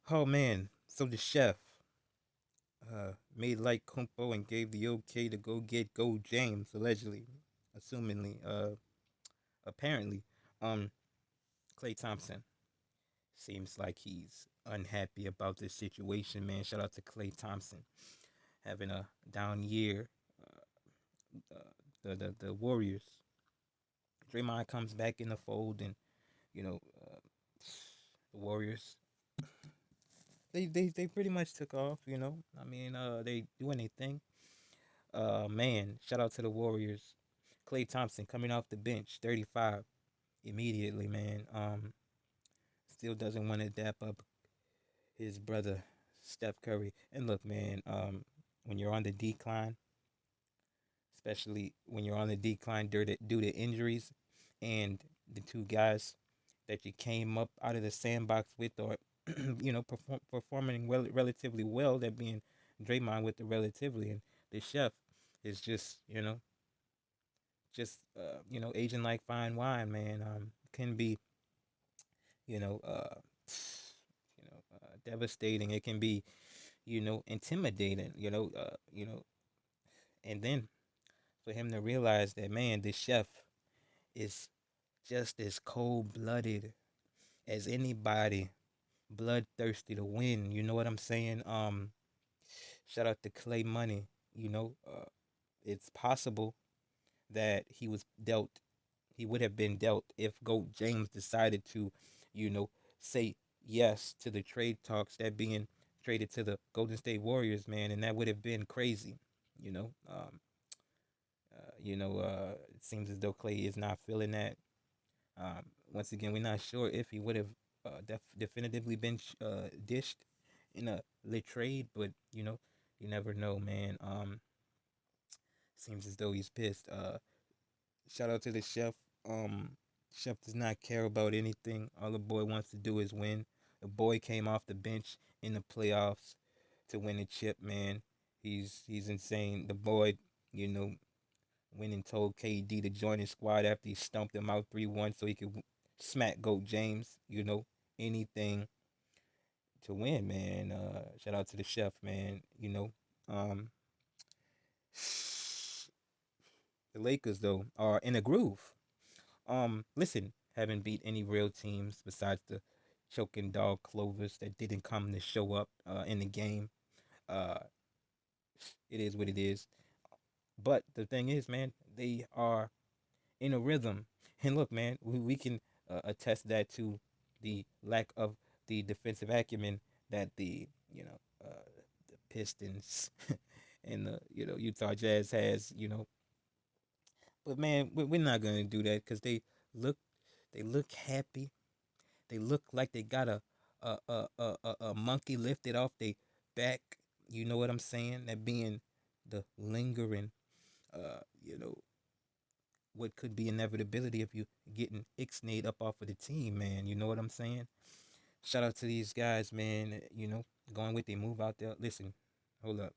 Oh man, so the chef made like Kumpo and gave the okay to go get Gold James, allegedly, assumingly, apparently. Um, Clay Thompson seems like he's unhappy about this situation, man. Shout out to Clay Thompson having a down year. Uh, the Warriors. Draymond comes back in the fold, and you know, the Warriors. They pretty much took off. I mean, they doing their thing. Man, shout out to the Warriors. Clay Thompson coming off the bench, 35 immediately, man. Still doesn't want to dap up his brother Steph Curry. And look, man, when you're on the decline, especially when you're on the decline due to injuries, and the two guys that you came up out of the sandbox with, or performing relatively well, that being Draymond with the relatively, and the chef is just aging like fine wine, man. Can be you know devastating. It can be intimidating. And then for him to realize that, man, the chef is just as cold blooded as anybody, bloodthirsty to win. You know what I'm saying? Shout out to Clay Money. It's possible that he would have been dealt if Goat James decided to, you know, say yes to the trade talks, that being traded to the Golden State Warriors, man, and that would have been crazy. You know, it seems as though Clay is not feeling that. Once again, we're not sure if he would have definitively been dished in a lit trade, but you never know, man. Seems as though he's pissed. Shout out to the chef. Chef does not care about anything. All the boy wants to do is win. The boy came off the bench in the playoffs to win a chip, man. He's insane. The boy, you know, went and told KD to join his squad after he stumped him out 3-1 so he could smack Goat James. Anything to win, man. Shout out to the chef, man. Um, the Lakers though are in a groove. Listen, haven't beat any real teams besides the choking dog Clovers that didn't come to show up in the game. Uh, it is what it is. But the thing is, man, they are in a rhythm. And look, man, we can attest that to the lack of the defensive acumen that the Pistons and the Utah Jazz has. But man, we're not gonna do that because look they look happy. They look like they got a monkey lifted off their back. You know what I'm saying? That being the lingering, uh, you know, what could be inevitability if you getting ixnayed up off of the team, man. You know what I'm saying? Shout out to these guys, man. Going with their move out there. Listen, hold up.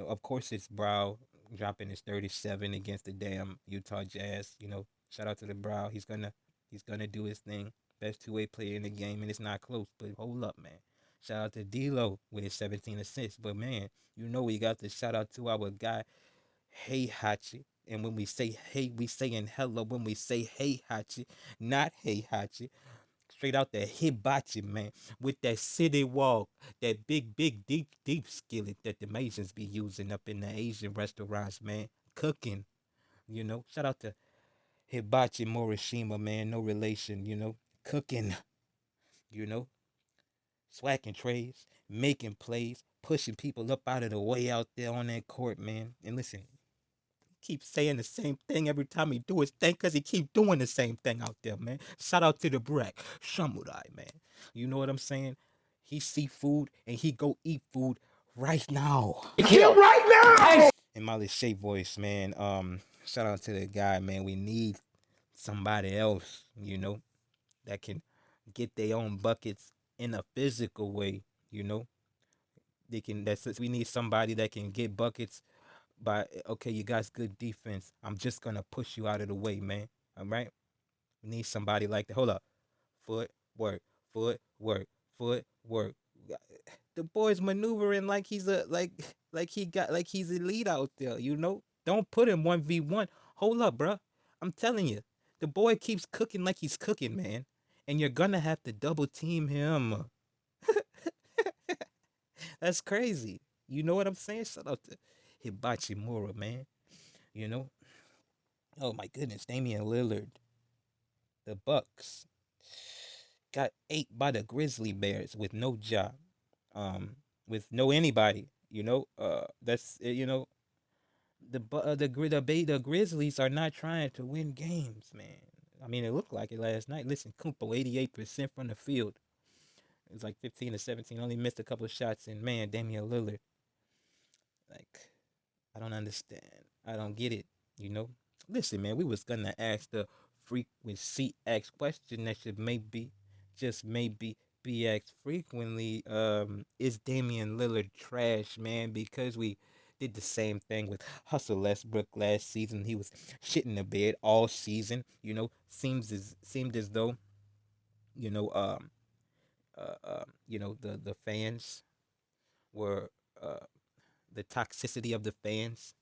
Of course it's Brow dropping his 37 against the damn Utah Jazz. Shout out to the Brow. He's gonna do his thing. Best two-way player in the game, and it's not close. But hold up, man. Shout out to D'Lo with his 17 assists. But man, we got to shout out to our guy, Hey Hachi. And when we say hey, we saying hello. When we say hey Hachi, not hey Hachi. Straight out the hibachi, man, with that city walk, that big, big, deep, deep skillet that the Asians be using up in the Asian restaurants, man. Cooking, Shout out to Hibachi Morishima, man. No relation, Cooking, you know. Swacking trays, making plays, pushing people up out of the way out there on that court, man. And listen, keep saying the same thing every time he do his thing because he keep doing the same thing out there, man. Shout out to the Brack Samurai, man. You know what I'm saying? He see food and he go eat food right now. Here right now. In my little shape voice, man. Shout out to the guy, man. We need somebody else, that can get their own buckets in a physical way, you know. That's we need somebody that can get buckets by, okay, you guys good defense. I'm just gonna push you out of the way, man. All right. We need somebody like that. Hold up. Foot work, foot work, Footwork. The boy's maneuvering like he's a like he's elite out there. Don't put him 1v1. Hold up, bruh. I'm telling you, the boy keeps cooking like he's cooking, man, and you're gonna have to double team him. That's crazy. You know what I'm saying? Shout out to Hibachi Mura, man. You know, oh my goodness, Damian Lillard, the Bucks got ate by the Grizzly Bears with no job, with no anybody. That's the Grizzlies are not trying to win games, man. I mean, it looked like it last night. Listen, Kumpo 88% from the field. It was like 15 to 17. Only missed a couple of shots, and man, Damian Lillard, like, I don't understand. I don't get it. You know. Listen, man, we was gonna ask the frequency X question that should maybe, just maybe, be asked frequently. Is Damian Lillard trash, man? Because we did the same thing with Hustle Westbrook last season. He was shitting the bed all season. Seemed as though you know the fans were the toxicity of the fans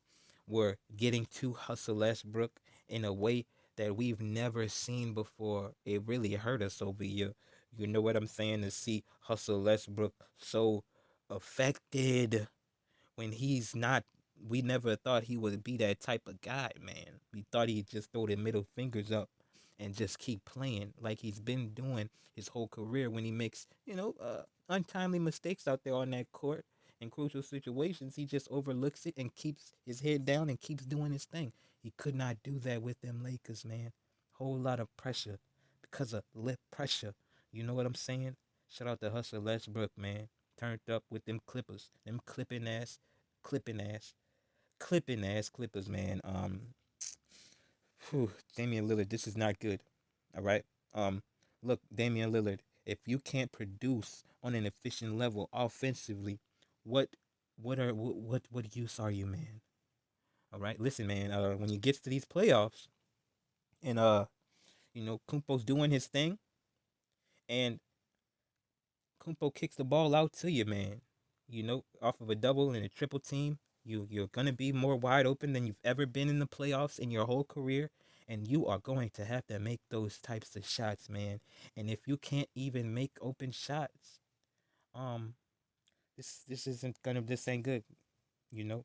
were getting to Hustle Westbrook in a way that we've never seen before. It really hurt us over here. You know what I'm saying? To see Hustle Westbrook so affected when he's not. We never thought he would be that type of guy, man. We thought he'd just throw the middle fingers up and just keep playing like he's been doing his whole career when he makes, untimely mistakes out there on that court in crucial situations. He just overlooks it and keeps his head down and keeps doing his thing. He could not do that with them Lakers, man. Whole lot of pressure because of lip pressure. You know what I'm saying? Shout out to Hustle Westbrook, man. Turned up with them Clippers, them clipping ass, clipping ass Clippers, man. Whew, Damian Lillard, this is not good. All right. Um, Look, Damian Lillard, if you can't produce on an efficient level offensively, what, what use are you, man? All right. Listen, man. When you get to these playoffs, and Kumpo's doing his thing, and Kumpo kicks the ball out to you, man. Off of a double and a triple team, you're gonna be more wide open than you've ever been in the playoffs in your whole career, and you are going to have to make those types of shots, man. And if you can't even make open shots, um, this ain't good. You know,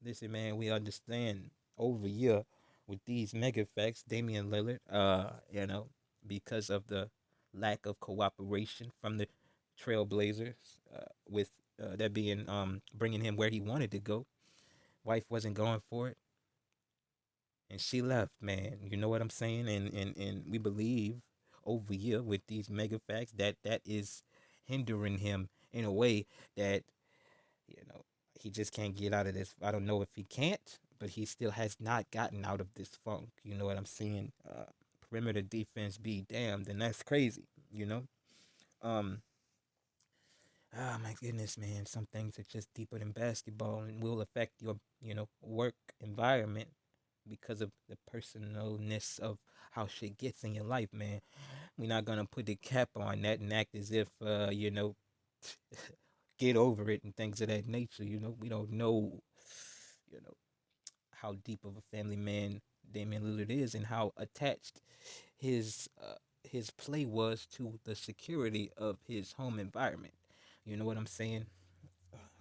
Listen, man, we understand over here with these mega facts, Damian Lillard, because of the lack of cooperation from the Trailblazers, with that being bringing him where he wanted to go. Wife wasn't going for it, and she left, man. You know what I'm saying? And we believe over here with these mega facts that is hindering him in a way that you know, he just can't get out of this. I don't know if he can't, but he still has not gotten out of this funk. You know what I'm saying? Perimeter defense be damned, and that's crazy. You know. Um. My goodness, man. Some things are just deeper than basketball and will affect your, work environment because of the personalness of how shit gets in your life, man. We're not gonna put the cap on that and act as if, get over it and things of that nature. We don't know, you know, how deep of a family man Damian Lillard is and how attached his his play was to the security of his home environment. You know what I'm saying?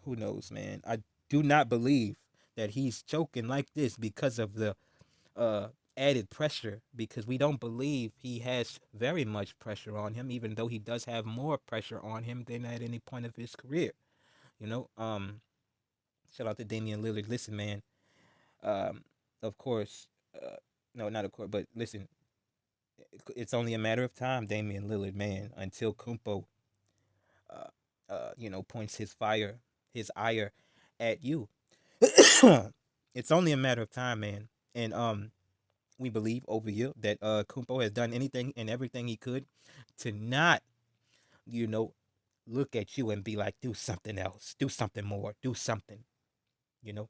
Who knows, man? I do not believe that he's choking like this because of the uh, added pressure. Because we don't believe he has very much pressure on him, even though he does have more pressure on him than at any point of his career. You know, shout out to Damian Lillard. Listen, man. Um, of course, no, not of course, but listen, it's only a matter of time, Damian Lillard, man, until Kumpo, uh, points his ire at you. It's only a matter of time, man, and we believe over here that Kumpo has done anything and everything he could to not, you know, look at you and be like, do something else, do something more, do something, you know.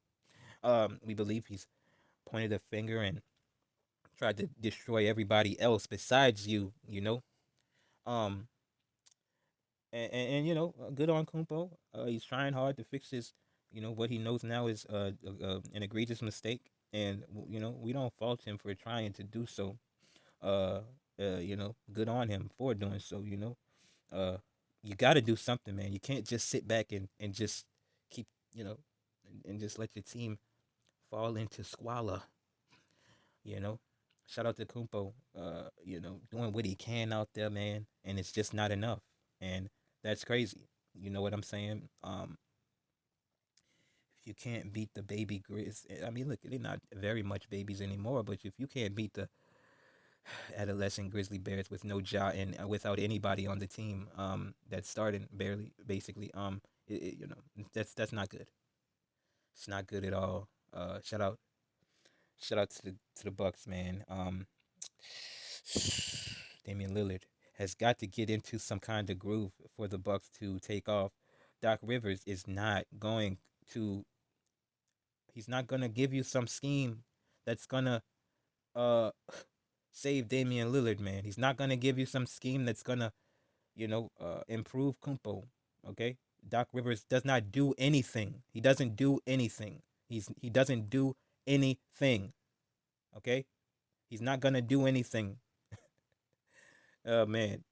We believe he's pointed a finger and tried to destroy everybody else besides you, you know. Um, And you know, good on Kumpo. He's trying hard to fix his, you know, what he knows now is an egregious mistake, and you know, we don't fault him for trying to do so. Uh, you know, good on him for doing so. You know, uh, you got to do something, man. You can't just sit back and just keep, you know, and just let your team fall into squalor. You know, shout out to Kumpo. You know, doing what he can out there, man, and it's just not enough, and that's crazy. You know what I'm saying? If you can't beat the baby Grizz, I mean, look, they're not very much babies anymore, but if you can't beat the adolescent Grizzly Bears with no jaw and without anybody on the team, that's starting barely, basically, you know, that's not good. It's not good at all. Shout out to the Bucks, man. Damian Lillard has got to get into some kind of groove for the Bucks to take off. Doc Rivers is not going to. He's not gonna give you some scheme that's gonna uh save Damian Lillard, man. He's not gonna give you some scheme that's gonna, you know, improve Kumpo. Okay, Doc Rivers does not do anything. He doesn't do anything. He doesn't do anything. Okay, he's not gonna do anything. Oh man,